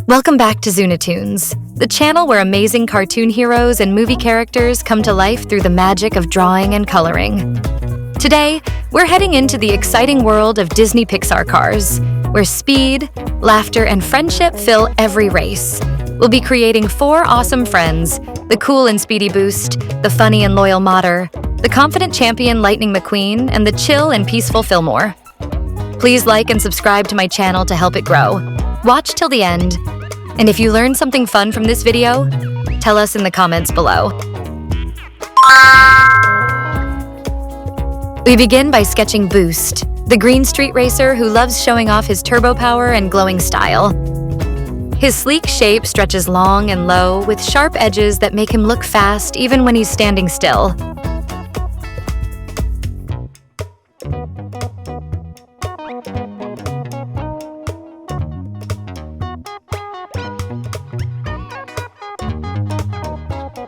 Welcome back to Zoonatoons, the channel where amazing cartoon heroes and movie characters come to life through the magic of drawing and coloring. Today, we're heading into the exciting world of Disney Pixar cars, where speed, laughter, and friendship fill every race. We'll be creating 4 awesome friends: the cool and speedy Boost, the funny and loyal Mater, the confident champion Lightning McQueen, and the chill and peaceful Fillmore. Please like and subscribe to my channel to help it grow. Watch till the end. And if you learned something fun from this video, tell us in the comments below. We begin by sketching Boost, the green street racer who loves showing off his turbo power and glowing style. His sleek shape stretches long and low with sharp edges that make him look fast even when he's standing still.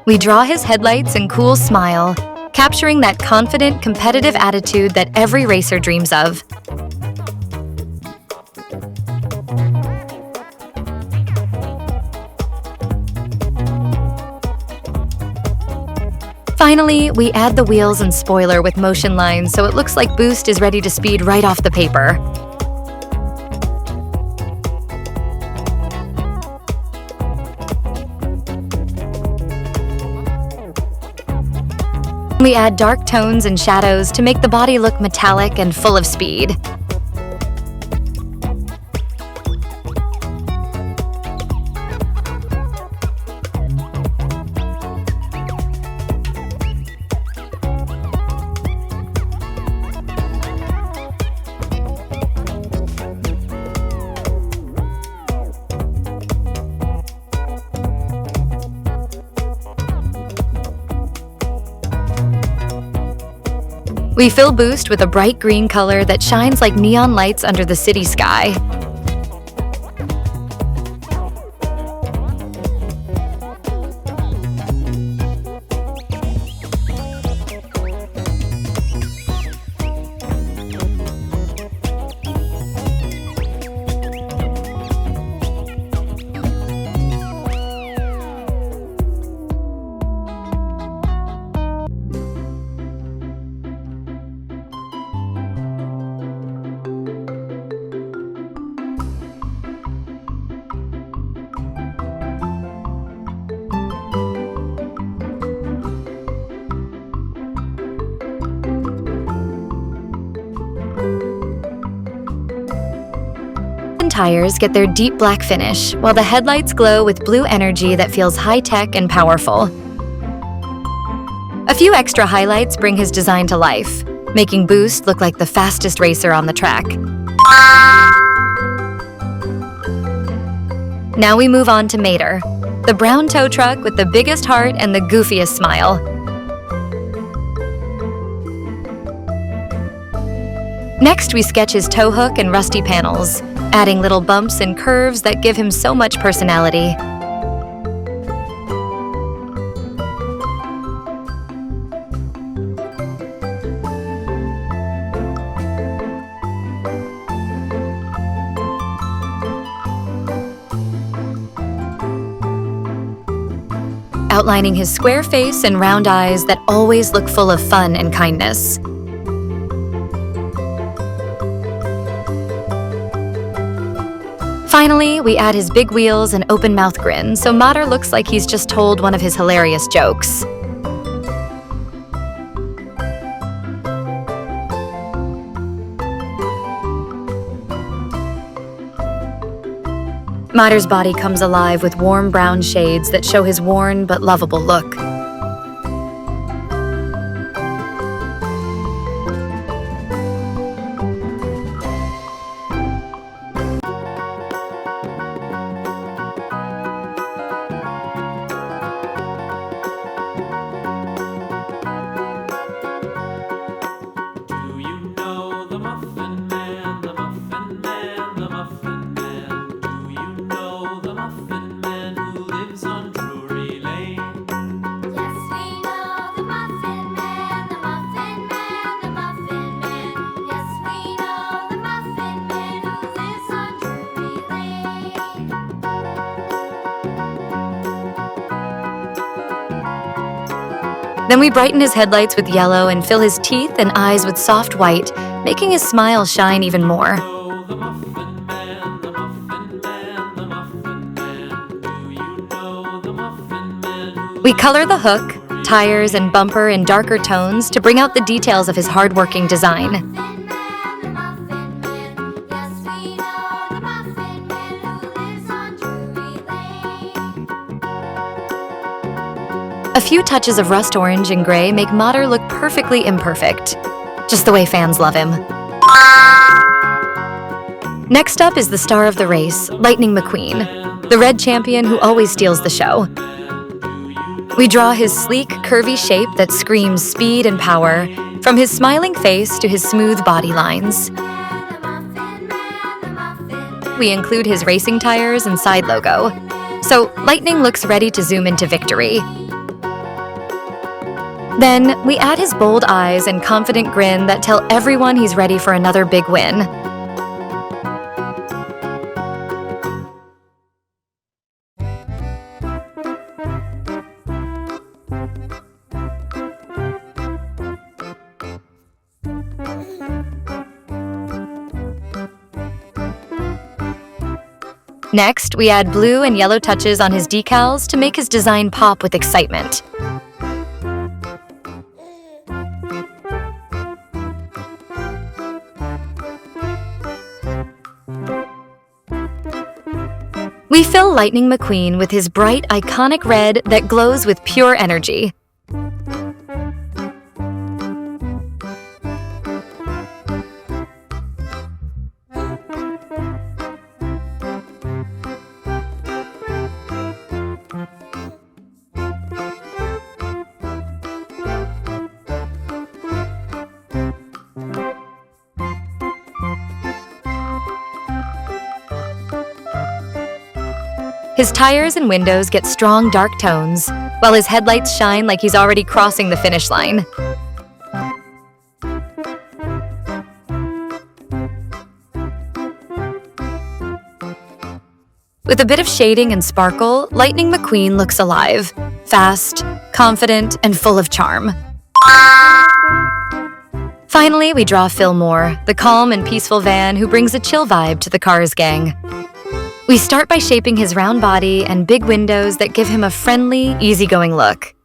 We draw his headlights and cool smile, capturing that confident, competitive attitude that every racer dreams of. Finally, we add the wheels and spoiler with motion lines so it looks like Boost is ready to speed right off the paper. We add dark tones and shadows to make the body look metallic and full of speed. We fill Boost with a bright green color that shines like neon lights under the city sky. Tires get their deep black finish, while the headlights glow with blue energy that feels high-tech and powerful. A few extra highlights bring his design to life, making Boost look like the fastest racer on the track. Now we move on to Mater, the brown tow truck with the biggest heart and the goofiest smile. Next, we sketch his tow hook and rusty panels, adding little bumps and curves that give him so much personality. Outlining his square face and round eyes that always look full of fun and kindness. Finally, we add his big wheels and open mouth grin, so Mater looks like he's just told one of his hilarious jokes. Mater's body comes alive with warm brown shades that show his worn but lovable look. Then we brighten his headlights with yellow and fill his teeth and eyes with soft white, making his smile shine even more. We color the hook, tires, and bumper in darker tones to bring out the details of his hard-working design. A few touches of rust orange and gray make Mater look perfectly imperfect, just the way fans love him. Next up is the star of the race, Lightning McQueen, the red champion who always steals the show. We draw his sleek, curvy shape that screams speed and power, from his smiling face to his smooth body lines. We include his racing tires and side logo, so Lightning looks ready to zoom into victory. Then, we add his bold eyes and confident grin that tell everyone he's ready for another big win. Next, we add blue and yellow touches on his decals to make his design pop with excitement. We fill Lightning McQueen with his bright, iconic red that glows with pure energy. His tires and windows get strong dark tones, while his headlights shine like he's already crossing the finish line. With a bit of shading and sparkle, Lightning McQueen looks alive, fast, confident, and full of charm. Finally, we draw Fillmore, the calm and peaceful van who brings a chill vibe to the Cars gang. We start by shaping his round body and big windows that give him a friendly, easygoing look.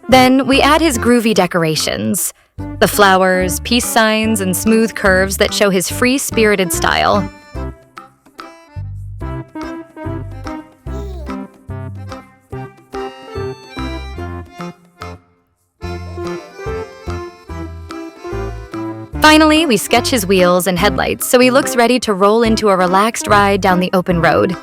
Then we add his groovy decorations. The flowers, peace signs, and smooth curves that show his free-spirited style. Finally, we sketch his wheels and headlights so he looks ready to roll into a relaxed ride down the open road.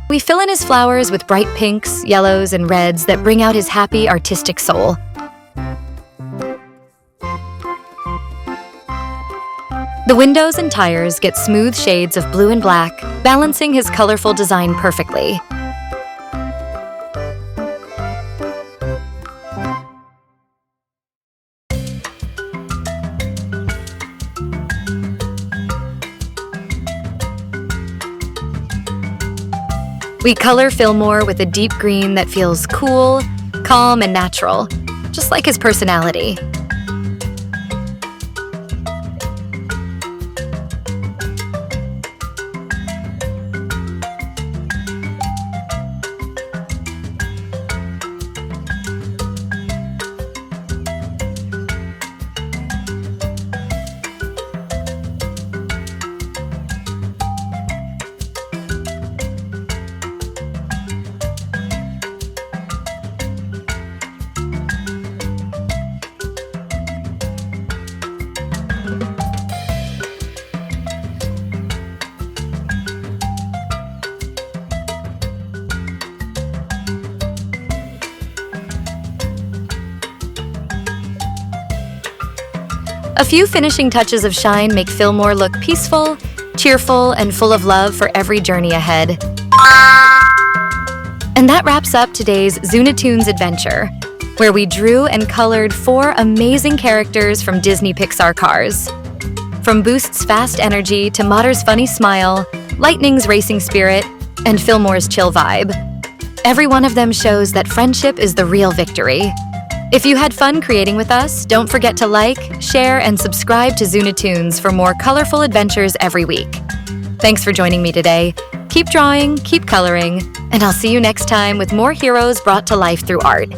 We fill in his flowers with bright pinks, yellows, and reds that bring out his happy, artistic soul. The windows and tires get smooth shades of blue and black, balancing his colorful design perfectly. We color Fillmore with a deep green that feels cool, calm, and natural, just like his personality. A few finishing touches of shine make Fillmore look peaceful, cheerful, and full of love for every journey ahead. And that wraps up today's Zoonatoons adventure, where we drew and colored 4 amazing characters from Disney Pixar cars. From Boost's fast energy to Matter's funny smile, Lightning's racing spirit, and Fillmore's chill vibe. Every one of them shows that friendship is the real victory. If you had fun creating with us, don't forget to like, share, and subscribe to Zoonatoons for more colorful adventures every week. Thanks for joining me today. Keep drawing, keep coloring, and I'll see you next time with more heroes brought to life through art.